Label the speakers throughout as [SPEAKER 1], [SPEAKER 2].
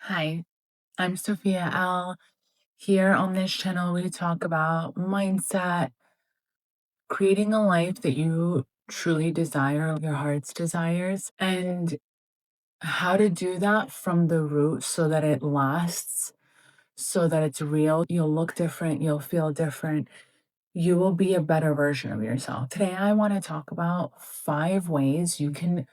[SPEAKER 1] Hi, I'm Sophia L. Here on this channel, we talk about mindset, creating a life that you truly desire, your heart's desires, and how to do that from the root so that it lasts, so that it's real. You'll look different, you'll feel different, you will be a better version of yourself. Today, I want to talk about 5 ways you can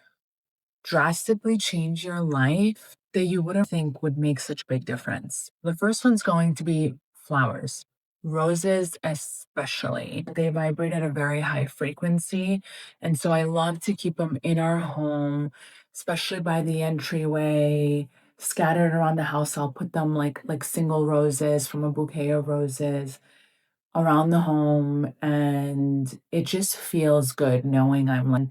[SPEAKER 1] drastically change your life that you wouldn't think would make such a big difference. The first one's going to be flowers. Roses, especially, they vibrate at a very high frequency. And so I love to keep them in our home, especially by the entryway, scattered around the house. I'll put them like single roses from a bouquet of roses around the home, and it just feels good knowing I'm like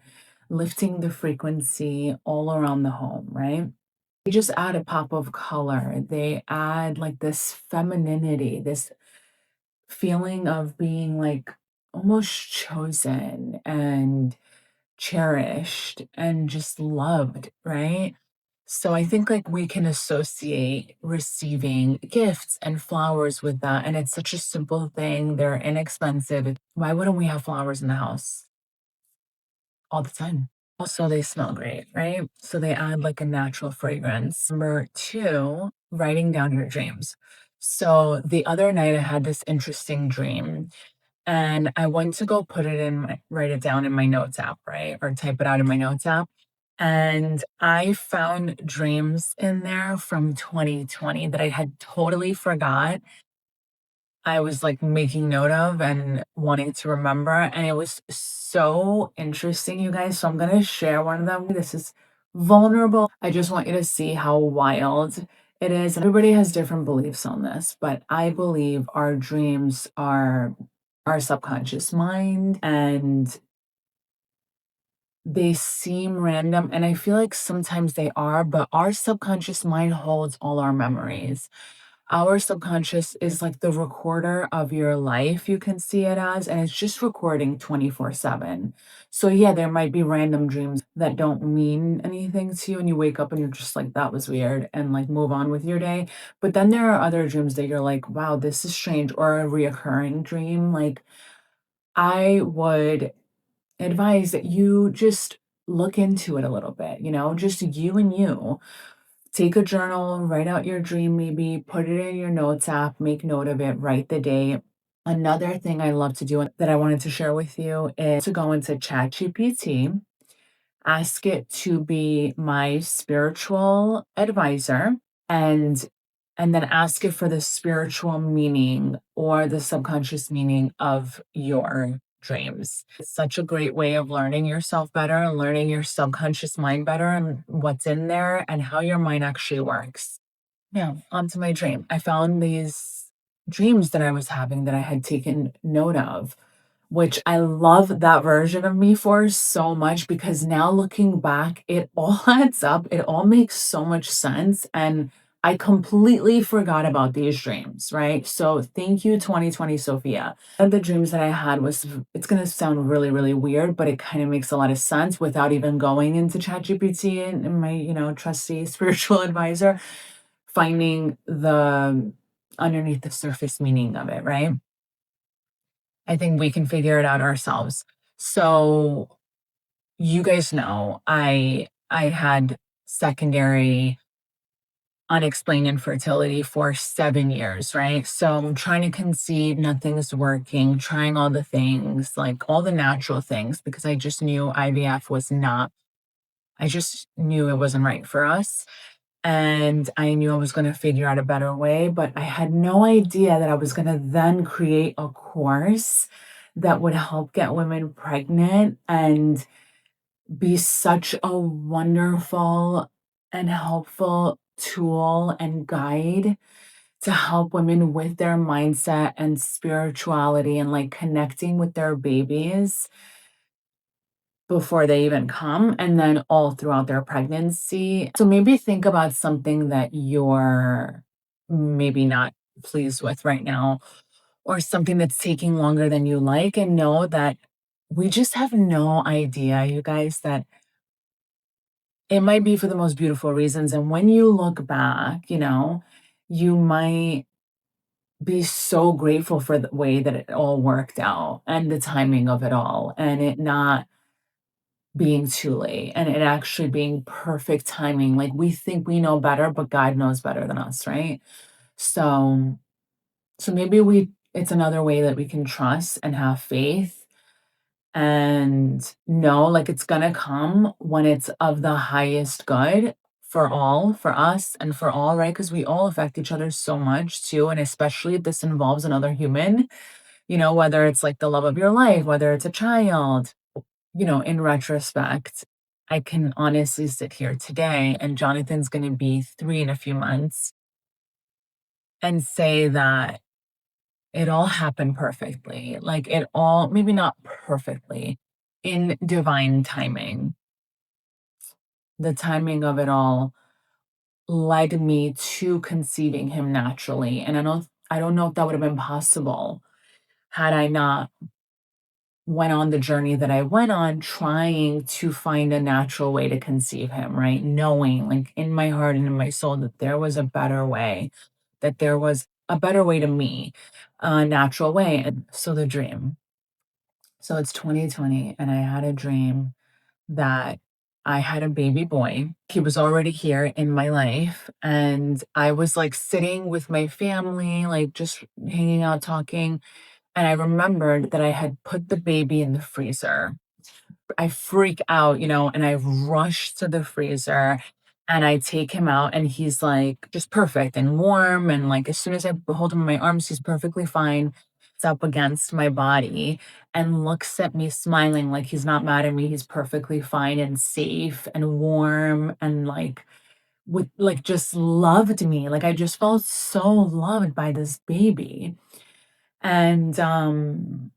[SPEAKER 1] lifting the frequency all around the home, right? They just add a pop of color. They add like this femininity, this feeling of being like almost chosen and cherished and just loved, right? So I think like we can associate receiving gifts and flowers with that. And it's such a simple thing. They're inexpensive. Why wouldn't we have flowers in the house all the time? Also, they smell great, right? So they add like a natural fragrance. Number two, writing down your dreams. So the other night I had this interesting dream and I went to go put it in my write it down in my notes app, right? Or type it out in my notes app. And I found dreams in there from 2020 that I had totally forgot. I was like making note of and wanting to remember. And it was so interesting, you guys. So I'm going to share one of them. This is vulnerable. I just want you to see how wild it is. Everybody has different beliefs on this, but I believe our dreams are our subconscious mind and they seem random. And I feel like sometimes they are, but our subconscious mind holds all our memories. Our subconscious is like the recorder of your life, you can see it as, and it's just recording 24/7. So, yeah, there might be random dreams that don't mean anything to you, and you wake up and you're just like, that was weird, and like move on with your day. But then there are other dreams that you're like, wow, this is strange, or a reoccurring dream. Like, I would advise that you just look into it a little bit, just you and you. Take a journal, write out your dream, maybe put it in your notes app, make note of it, write the date. Another thing I love to do that I wanted to share with you is to go into ChatGPT, ask it to be my spiritual advisor, and then ask it for the spiritual meaning or the subconscious meaning of your dreams. It's such a great way of learning yourself better and learning your subconscious mind better and what's in there and how your mind actually works. Yeah, onto my dream. I found these dreams that I was having that I had taken note of, which I love that version of me for so much because now looking back, it all adds up. It all makes so much sense. And I completely forgot about these dreams, right? So thank you, 2020 Sophia. One of the dreams that I had was, it's going to sound really, really weird, but it kind of makes a lot of sense without even going into ChatGPT and my, trusty spiritual advisor, finding the underneath the surface meaning of it, right? I think we can figure it out ourselves. So you guys know I had secondary unexplained infertility for 7 years, right? So I'm trying to conceive, nothing's working, trying all the things, like all the natural things, because I just knew IVF was not, I just knew it wasn't right for us. And I knew I was going to figure out a better way, but I had no idea that I was going to then create a course that would help get women pregnant and be such a wonderful and helpful tool and guide to help women with their mindset and spirituality and like connecting with their babies before they even come and then all throughout their pregnancy. So maybe think about something that you're maybe not pleased with right now or something that's taking longer than you like and know that we just have no idea, you guys, that it might be for the most beautiful reasons, and when you look back, you might be so grateful for the way that it all worked out and the timing of it all, and it not being too late, and it actually being perfect timing. Like, we think we know better, but God knows better than us, right? So maybe we it's another way that we can trust and have faith and know, like, it's gonna come when it's of the highest good for all, for us and for all, right? Because we all affect each other so much too, and especially if this involves another human, whether it's like the love of your life, whether it's a child, in retrospect, I can honestly sit here today, and Jonathan's gonna be 3 in a few months, and say that it all happened perfectly. Like, it all, maybe not perfectly, in divine timing. The timing of it all led me to conceiving him naturally, and I don't know if that would have been possible had I not went on the journey that I went on, trying to find a natural way to conceive him, right? Knowing, like, in my heart and in my soul, that there was a better way, that there was a better way to me, a natural way. And so the dream. So it's 2020, and I had a dream that I had a baby boy. He was already here in my life, and I was like sitting with my family, like just hanging out, talking. And I remembered that I had put the baby in the freezer. I freak out, and I rush to the freezer and I take him out, and he's like just perfect and warm. And like as soon as I hold him in my arms, he's perfectly fine. It's up against my body and looks at me smiling like he's not mad at me. He's perfectly fine and safe and warm and like with like just loved me. Like I just felt so loved by this baby. And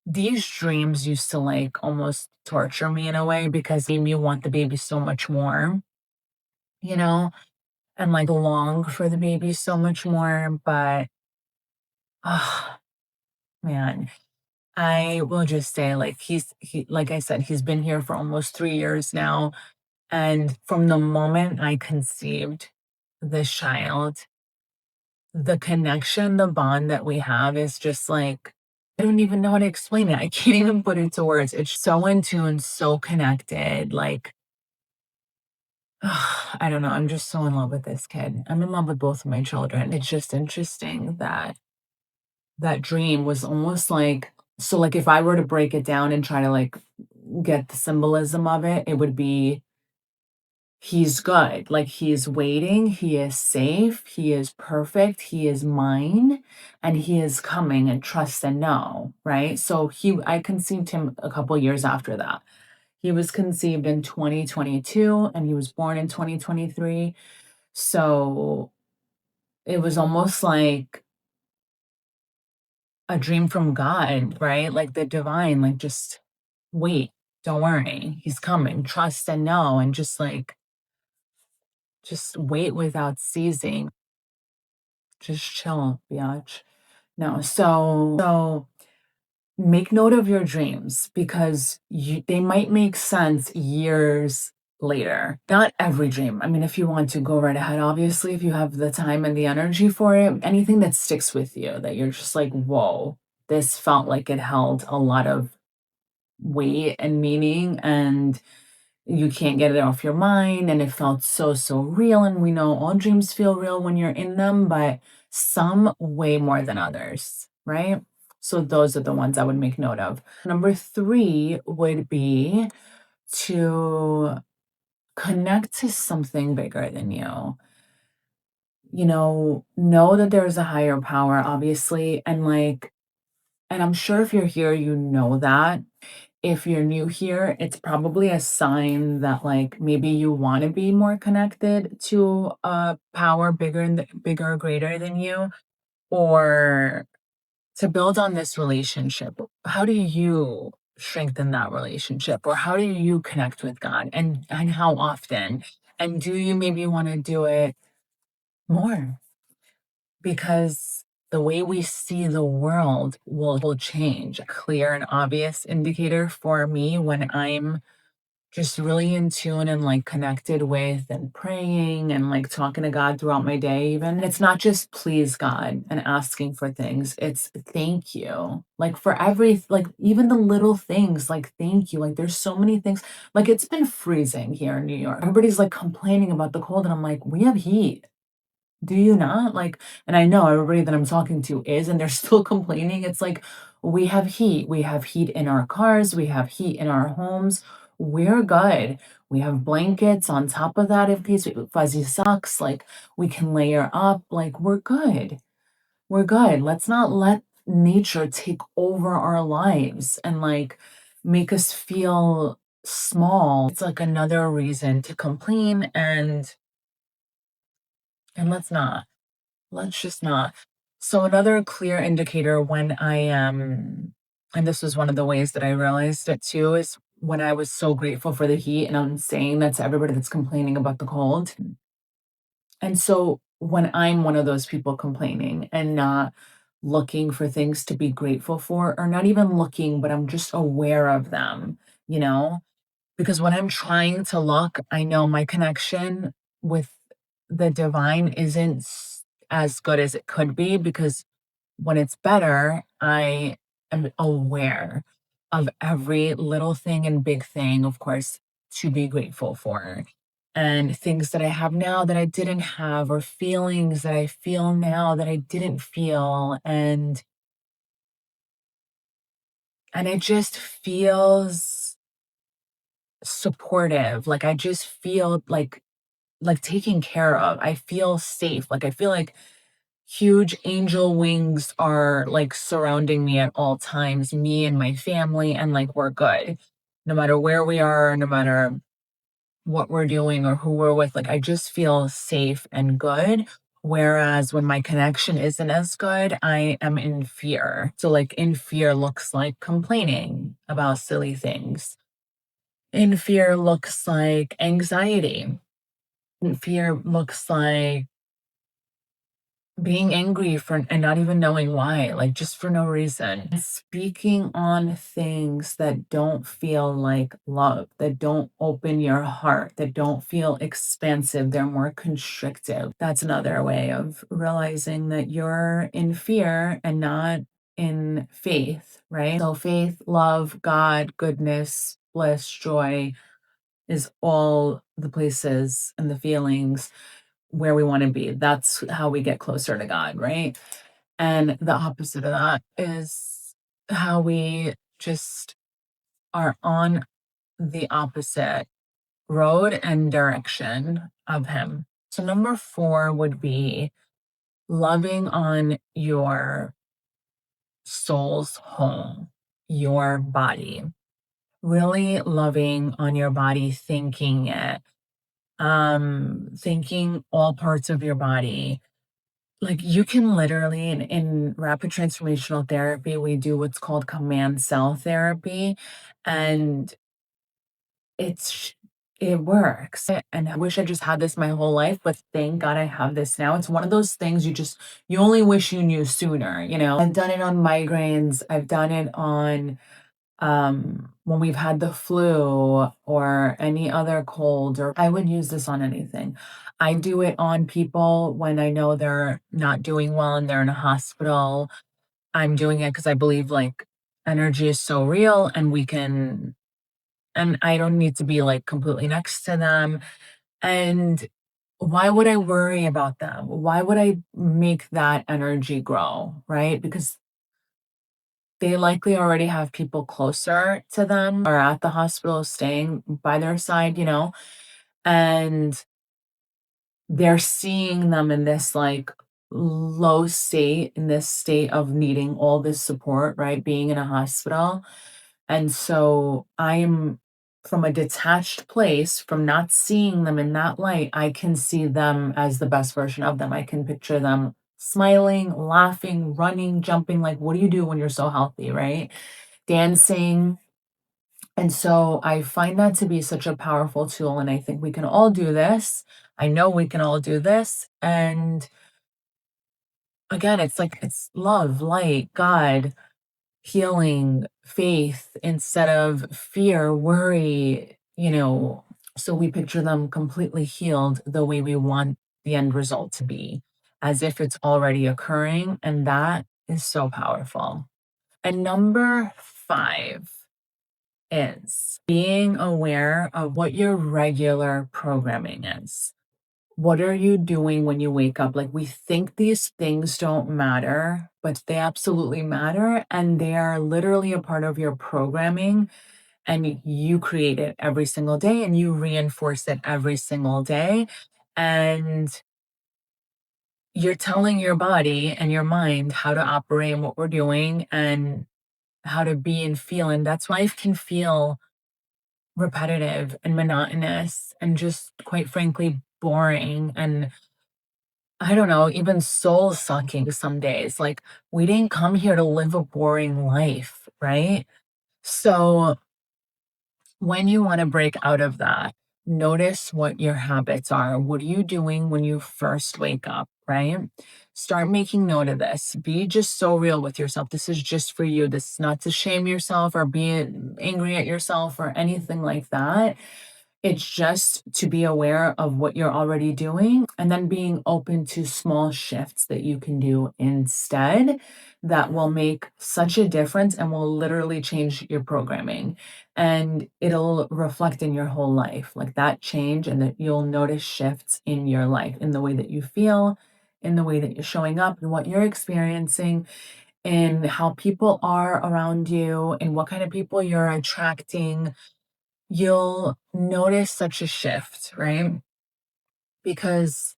[SPEAKER 1] these dreams used to, like, almost torture me in a way because they made me want the baby so much more, you know, and, like, long for the baby so much more, but, oh, man, I will just say, like, like I said, he's been here for almost 3 years now, and from the moment I conceived this child, the connection, the bond that we have is just, like, I don't even know how to explain it. I can't even put it to words. It's so in tune, so connected, like, I don't know, I'm just so in love with this kid. I'm in love with both of my children. It's just interesting that that dream was almost like, so, like, if I were to break it down and try to, like, get the symbolism of it, it would be he's good, like, he's waiting, he is safe, he is perfect, he is mine, and he is coming, and trust and know, right? So I conceived him a couple years after that. He was conceived in 2022, and he was born in 2023. So it was almost like a dream from God, right? Like the divine, like, just wait, don't worry, he's coming, trust and know, and just like, just wait without ceasing. Just chill, biatch. No, so make note of your dreams because they might make sense years later. Not every dream. I mean, if you want to go right ahead, obviously, if you have the time and the energy for it, anything that sticks with you that you're just like, whoa, this felt like it held a lot of weight and meaning, and you can't get it off your mind, and it felt so, so real. And we know all dreams feel real when you're in them, but some way more than others, right? So those are the ones I would make note of. Number 3 would be to connect to something bigger than you. Know that there is a higher power, obviously, and like, and I'm sure if you're here, you know that. If you're new here, it's probably a sign that, like, maybe you wanna be more connected to a power bigger, greater than you, or to build on this relationship. How do you strengthen that relationship, or how do you connect with God, and how often? And do you maybe wanna do it more? Because the way we see the world will change. A clear and obvious indicator for me when I'm just really in tune and like connected with and praying and like talking to God throughout my day, even. It's not just please God and asking for things, it's thank you. Like for like even the little things, like thank you. Like there's so many things. Like it's been freezing here in New York. Everybody's like complaining about the cold, and I'm like, we have heat. Do you not? Like, and I know everybody that I'm talking to is, and they're still complaining. It's like, we have heat. We have heat in our cars. We have heat in our homes. We're good. We have blankets on top of that in case fuzzy socks. Like, we can layer up. Like, we're good. We're good. Let's not let nature take over our lives and like make us feel small. It's like another reason to complain, and let's not. Let's just not. So another clear indicator when I am, and this was one of the ways that I realized it too, is when I was so grateful for the heat, and I'm saying that to everybody that's complaining about the cold. And so when I'm one of those people complaining and not looking for things to be grateful for, or not even looking, but I'm just aware of them, you know? Because when I'm trying to look, I know my connection with the divine isn't as good as it could be, because when it's better, I am aware of every little thing and big thing, of course, to be grateful for. And things that I have now that I didn't have, or feelings that I feel now that I didn't feel. And it just feels supportive. Like I just feel like taken care of. I feel safe. Like I feel like huge angel wings are like surrounding me at all times, me and my family, and like we're good. No matter where we are, no matter what we're doing or who we're with, like I just feel safe and good. Whereas when my connection isn't as good, I am in fear. So, like, in fear looks like complaining about silly things. In fear looks like anxiety. In fear looks like being angry for and not even knowing why, like just for no reason. Speaking on things that don't feel like love, that don't open your heart, that don't feel expansive, they're more constrictive. That's another way of realizing that you're in fear and not in faith, right? So faith, love, God, goodness, bliss, joy is all the places and the feelings where we want to be. That's how we get closer to God, right? And the opposite of that is how we just are on the opposite road and direction of Him. So, number four would be loving on your soul's home, your body. Really loving on your body, thanking it, thanking all parts of your body. Like, you can literally in rapid transformational therapy, we do what's called command cell therapy, and it's it works, and I wish I just had this my whole life, but thank God I have this now. It's one of those things you only wish you knew sooner, you know? I've done it on migraines, I've done it on, when we've had the flu or any other cold, or I would use this on anything. I do it on people when I know they're not doing well and they're in a hospital. I'm doing it because I believe like energy is so real, and and I don't need to be like completely next to them. And why would I worry about them? Why would I make that energy grow? Right? Because they likely already have people closer to them or at the hospital staying by their side, you know, and they're seeing them in this like low state, in this state of needing all this support, right? Being in a hospital. And so I'm from a detached place, from not seeing them in that light, I can see them as the best version of them. I can picture them smiling, laughing, running, jumping. Like, what do you do when you're so healthy, right? Dancing. And so I find that to be such a powerful tool. And I think we can all do this. I know we can all do this. And again, it's like it's love, light, God, healing, faith instead of fear, worry. you know, so we picture them completely healed the way we want the end result to be, as if it's already occurring. And that is so powerful. And number 5 is being aware of what your regular programming is. What are you doing when you wake up? Like, we think these things don't matter, but they absolutely matter. And they are literally a part of your programming. And you create it every single day and you reinforce it every single day. And you're telling your body and your mind how to operate and what we're doing and how to be and feel. And that's why life can feel repetitive and monotonous and just quite frankly boring and I don't know, even soul sucking some days. Like, we didn't come here to live a boring life, right? So when you want to break out of that, notice what your habits are. What are you doing when you first wake up, right? Start making note of this. Be just so real with yourself. This is just for you. This is not to shame yourself or be angry at yourself or anything like that. It's just to be aware of what you're already doing and then being open to small shifts that you can do instead that will make such a difference and will literally change your programming. And it'll reflect in your whole life, like that change, and that you'll notice shifts in your life, in the way that you feel, in the way that you're showing up, and what you're experiencing, and how people are around you, and what kind of people you're attracting. You'll notice such a shift, right? Because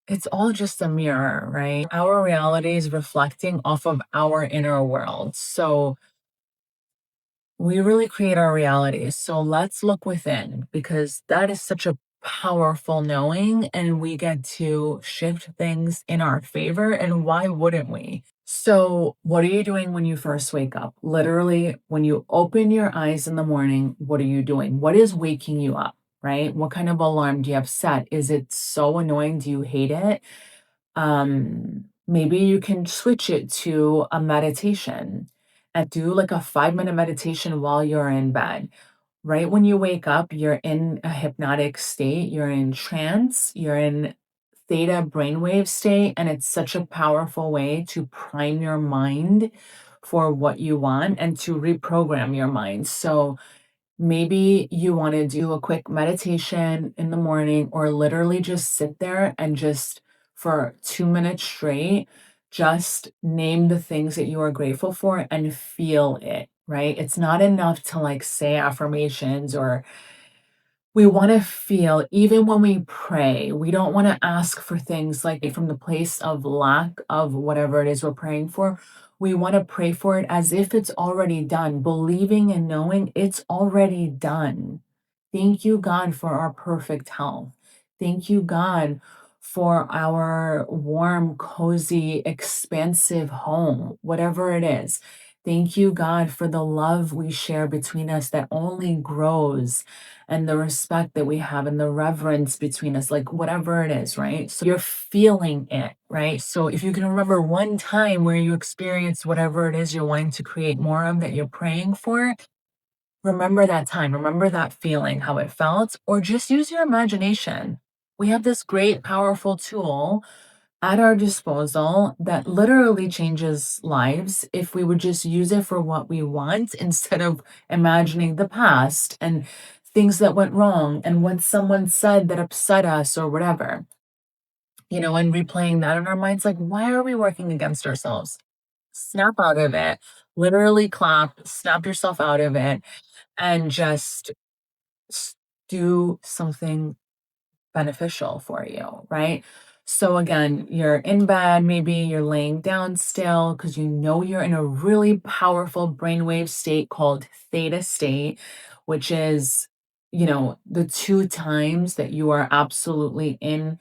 [SPEAKER 1] it's all just a mirror, right? Our reality is reflecting off of our inner world. So we really create our realities. So let's look within because that is such a powerful knowing, and we get to shift things in our favor. And why wouldn't we? So, what are you doing when you first wake up? Literally, when you open your eyes in the morning, what are you doing? What is waking you up, right? What kind of alarm do you have set? Is it so annoying? Do you hate it? Maybe you can switch it to a meditation and do like a 5-minute meditation while you're in bed. Right when you wake up, you're in a hypnotic state, you're in trance, you're in theta brainwave state, and it's such a powerful way to prime your mind for what you want and to reprogram your mind. So maybe you want to do a quick meditation in the morning or literally just sit there and just for 2 minutes straight, just name the things that you are grateful for and feel it, right? It's not enough to like say affirmations or we want to feel, even when we pray, we don't want to ask for things like from the place of lack of whatever it is we're praying for. We want to pray for it as if it's already done, believing and knowing it's already done. Thank you, God, for our perfect health. Thank you, God, for our warm, cozy, expansive home, whatever it is. Thank you, God, for the love we share between us that only grows and the respect that we have and the reverence between us, like whatever it is, right? So you're feeling it, right? So if you can remember one time where you experienced whatever it is you're wanting to create more of that you're praying for, remember that time, remember that feeling, how it felt, or just use your imagination. We have this great, powerful tool at our disposal that literally changes lives if we would just use it for what we want instead of imagining the past and things that went wrong and what someone said that upset us or whatever, and replaying that in our minds. Like, why are we working against ourselves? Snap out of it, literally clap, snap yourself out of it, and just s- do something beneficial for you, right? So again, you're in bed, maybe you're laying down still because you know you're in a really powerful brainwave state called theta state, which is, the two times that you are absolutely in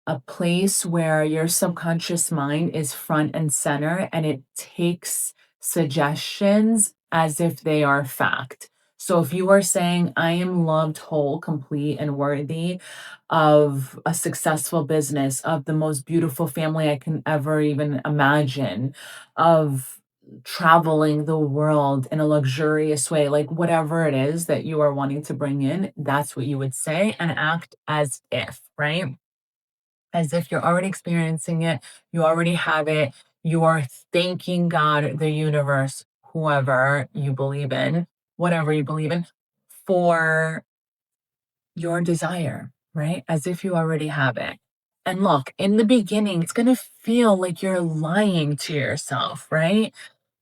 [SPEAKER 1] a place where your subconscious mind is front and center and it takes suggestions as if they are fact. So if you are saying, I am loved, whole, complete, and worthy of a successful business, of the most beautiful family I can ever even imagine, of traveling the world in a luxurious way, like whatever it is that you are wanting to bring in, that's what you would say and act as if, right? As if you're already experiencing it, you already have it, you are thanking God, the universe, whoever you believe in, whatever you believe in, for your desire, right? As if you already have it. And look, in the beginning, it's going to feel like you're lying to yourself, right?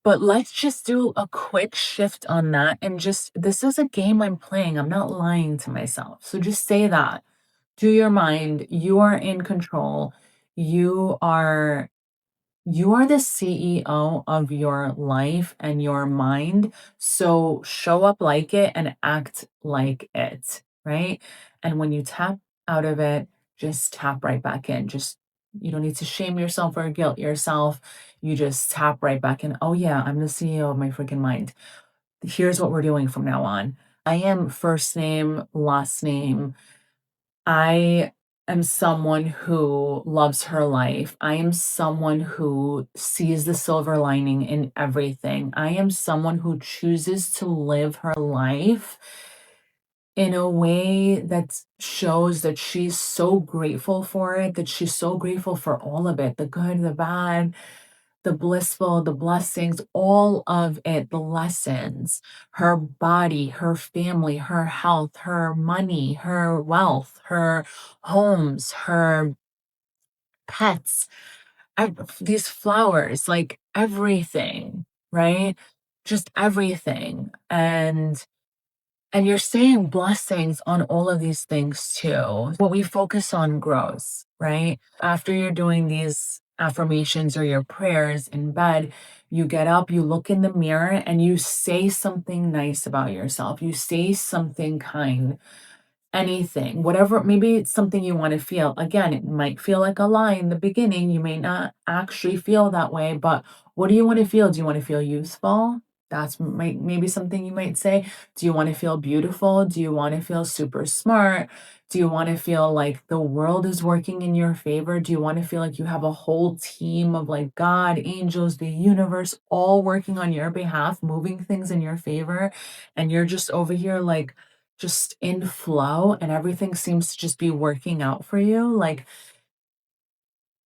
[SPEAKER 1] But let's just do a quick shift on that and just, this is a game I'm playing. I'm not lying to myself. So just say that to your mind. You are in control. You are you are the CEO of your life and your mind. So show up like it and act like it, right? And when you tap out of it, just tap right back in. Just, you don't need to shame yourself or guilt yourself. You just tap right back in. Oh, yeah, I'm the CEO of my freaking mind. Here's what we're doing from now on. I am first name, last name. I am someone who loves her life. I am someone who sees the silver lining in everything. I am someone who chooses to live her life in a way that shows that she's so grateful for it, that she's so grateful for all of it, the good, the bad, the blissful, the blessings, all of it, the lessons, her body, her family, her health, her money, her wealth, her homes, her pets, these flowers, like everything, right? Just everything. And you're saying blessings on all of these things too. What we focus on grows, right? After you're doing these affirmations or your prayers in bed, you get up, you look in the mirror, and you say something nice about yourself. You say something kind, anything, whatever, maybe it's something you want to feel. Again, it might feel like a lie in the beginning. You may not actually feel that way, but what do you want to feel? Do you want to feel useful? That's maybe something you might say. Do you want to feel beautiful? Do you want to feel super smart? Do you want to feel like the world is working in your favor? Do you want to feel like you have a whole team of like God, angels, the universe, all working on your behalf, moving things in your favor? And you're just over here like, just in flow and everything seems to just be working out for you, like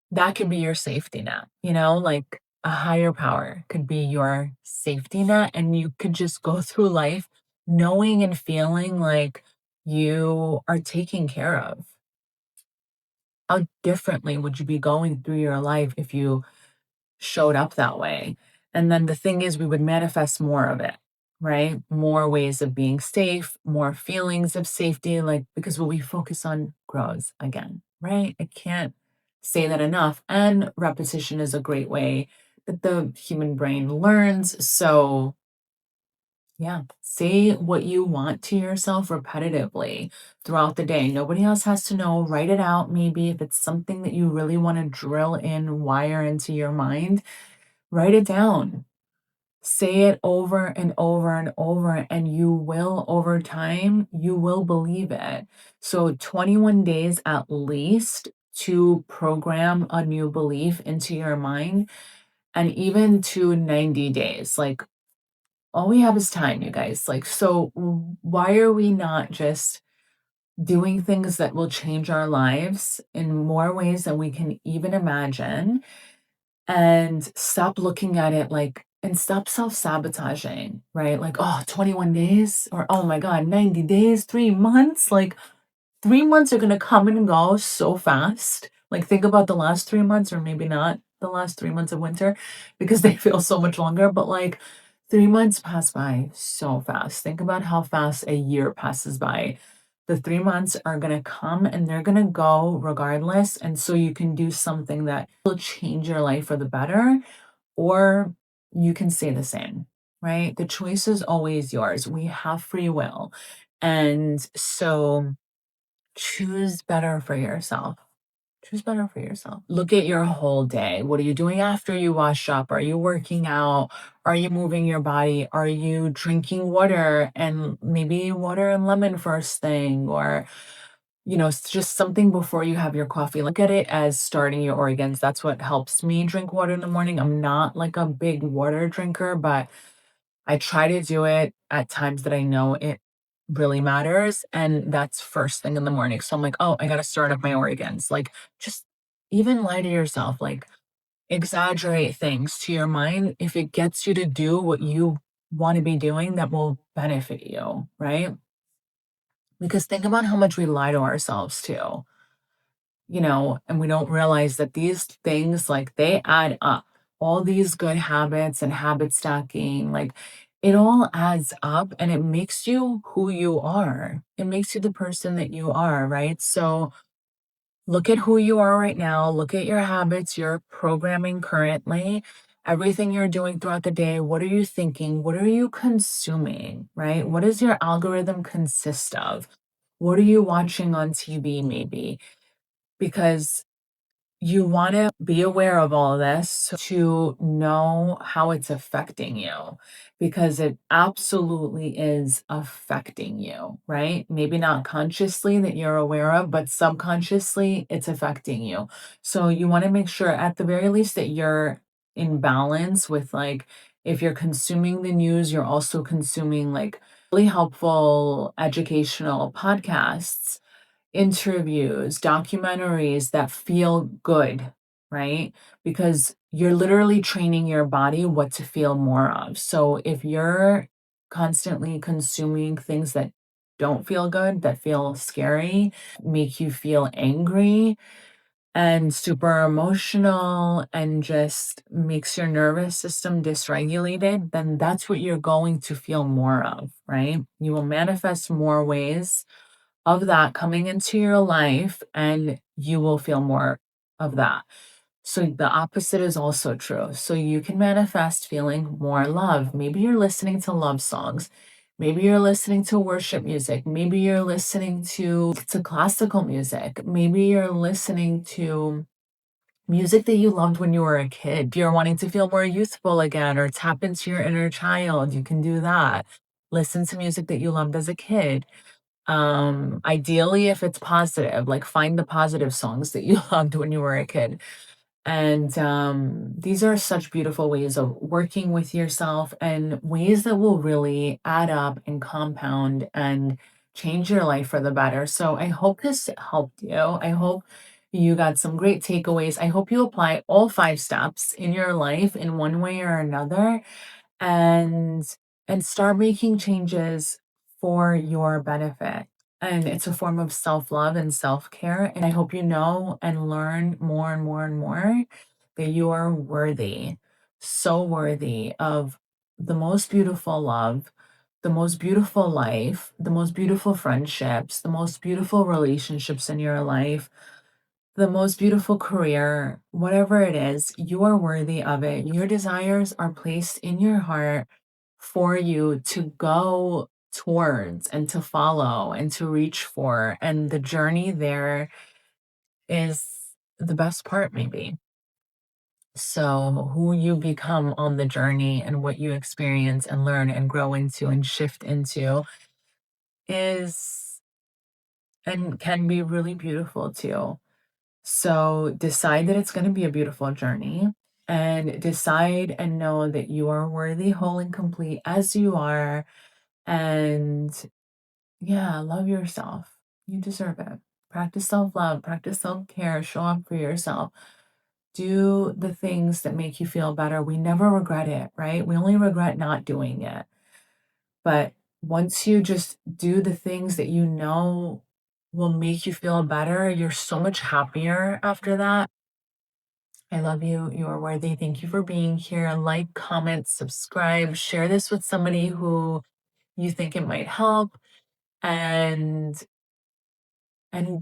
[SPEAKER 1] that could be your safety net, like a higher power could be your safety net. And you could just go through life knowing and feeling like you are taken care of. How differently would you be going through your life if you showed up that way? And then the thing is, we would manifest more of it, right? More ways of being safe, more feelings of safety, like because what we focus on grows again, right? I can't say that enough. And repetition is a great way that the human brain learns. So, yeah, say what you want to yourself repetitively throughout the day. Nobody else has to know. Write it out, maybe if it's something that you really want to drill in, wire into your mind, write it down. Say it over and over and over, and you will, over time, you will believe it. So 21 days at least to program a new belief into your mind, and even to 90 days. Like, all we have is time, you guys. Like, so why are we not just doing things that will change our lives in more ways than we can even imagine? And stop looking at it like, and stop self-sabotaging, right? Like, oh, 21 days, or oh my God, 90 days, 3 months. Like, 3 months are gonna come and go so fast. Like, think about the last 3 months, or maybe not the last 3 months of winter because they feel so much longer, but like 3 months pass by so fast. Think about how fast a year passes by. The 3 months are gonna come and they're gonna go regardless. And so you can do something that will change your life for the better, or you can stay the same, right? The choice is always yours. We have free will. And so choose better for yourself. Choose better for yourself. Look at your whole day. What are you doing after you wash up? Are you working out? Are you moving your body? Are you drinking water, and maybe water and lemon first thing? Or it's just something before you have your coffee. Look at it as starting your organs. That's what helps me drink water in the morning. I'm not like a big water drinker, but I try to do it at times that I know it really matters. And that's first thing in the morning. So I'm like, oh, I got to start up my organs. Like, just even lie to yourself, like, exaggerate things to your mind. If it gets you to do what you want to be doing, that will benefit you, right? Because think about how much we lie to ourselves too, and we don't realize that these things, like, they add up. All these good habits and habit stacking, like, it all adds up and it makes you who you are. It makes you the person that you are, right? So look at who you are right now. Look at your habits, your programming currently, everything you're doing throughout the day. What are you thinking? What are you consuming, right? What does your algorithm consist of? What are you watching on TV, maybe? Because you want to be aware of all of this to know how it's affecting you, because it absolutely is affecting you, right? Maybe not consciously that you're aware of, but subconsciously it's affecting you. So you want to make sure at the very least that you're in balance with, like, if you're consuming the news, you're also consuming like really helpful educational podcasts, interviews, documentaries that feel good, right? Because you're literally training your body what to feel more of. So if you're constantly consuming things that don't feel good, that feel scary, make you feel angry and super emotional and just makes your nervous system dysregulated, then that's what you're going to feel more of, right? You will manifest more ways of that coming into your life, and you will feel more of that. So the opposite is also true. So you can manifest feeling more love. Maybe you're listening to love songs. Maybe you're listening to worship music. Maybe you're listening to classical music. Maybe you're listening to music that you loved when you were a kid. If you're wanting to feel more youthful again or tap into your inner child, you can do that. Listen to music that you loved as a kid. Ideally, if it's positive, like, find the positive songs that you loved when you were a kid. And these are such beautiful ways of working with yourself and ways that will really add up and compound and change your life for the better. So I hope this helped you. I hope you got some great takeaways. I hope you apply all 5 steps in your life in one way or another, and start making changes for your benefit. And it's a form of self-love and self-care. And I hope you know and learn more and more and more that you are worthy, so worthy of the most beautiful love, the most beautiful life, the most beautiful friendships, the most beautiful relationships in your life, the most beautiful career, whatever it is, you are worthy of it. Your desires are placed in your heart for you to go towards and to follow and to reach for. And the journey there is the best part, maybe. So, who you become on the journey and what you experience and learn and grow into and shift into is and can be really beautiful too. So decide that it's going to be a beautiful journey, and decide and know that you are worthy, whole, and complete as you are. And yeah, love yourself. You deserve it. Practice self love, practice self care, show up for yourself. Do the things that make you feel better. We never regret it, right? We only regret not doing it. But once you just do the things that you know will make you feel better, you're so much happier after that. I love you. You are worthy. Thank you for being here. Like, comment, subscribe, share this with somebody who you think it might help. And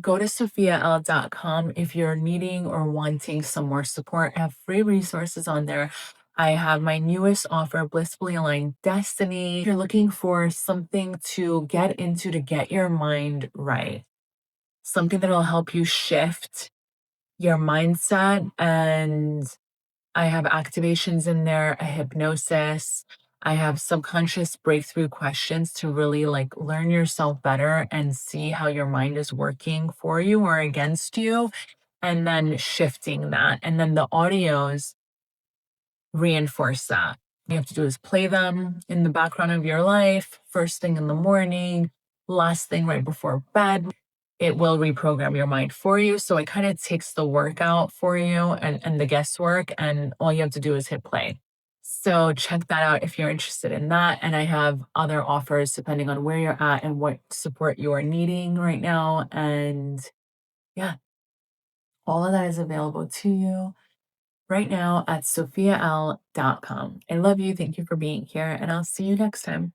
[SPEAKER 1] go to sophiaL.com if you're needing or wanting some more support. I have free resources on there. I have my newest offer, Blissfully Aligned Destiny. If you're looking for something to get into to get your mind right, something that will help you shift your mindset, and I have activations in there, a hypnosis. I have subconscious breakthrough questions to really like learn yourself better and see how your mind is working for you or against you, and then shifting that. And then the audios reinforce that. You have to do is play them in the background of your life, first thing in the morning, last thing right before bed. It will reprogram your mind for you. So it kind of takes the work out for you and the guesswork, and all you have to do is hit play. So check that out if you're interested in that. And I have other offers depending on where you're at and what support you are needing right now. And yeah, all of that is available to you right now at sophiaL.com. I love you. Thank you for being here, and I'll see you next time.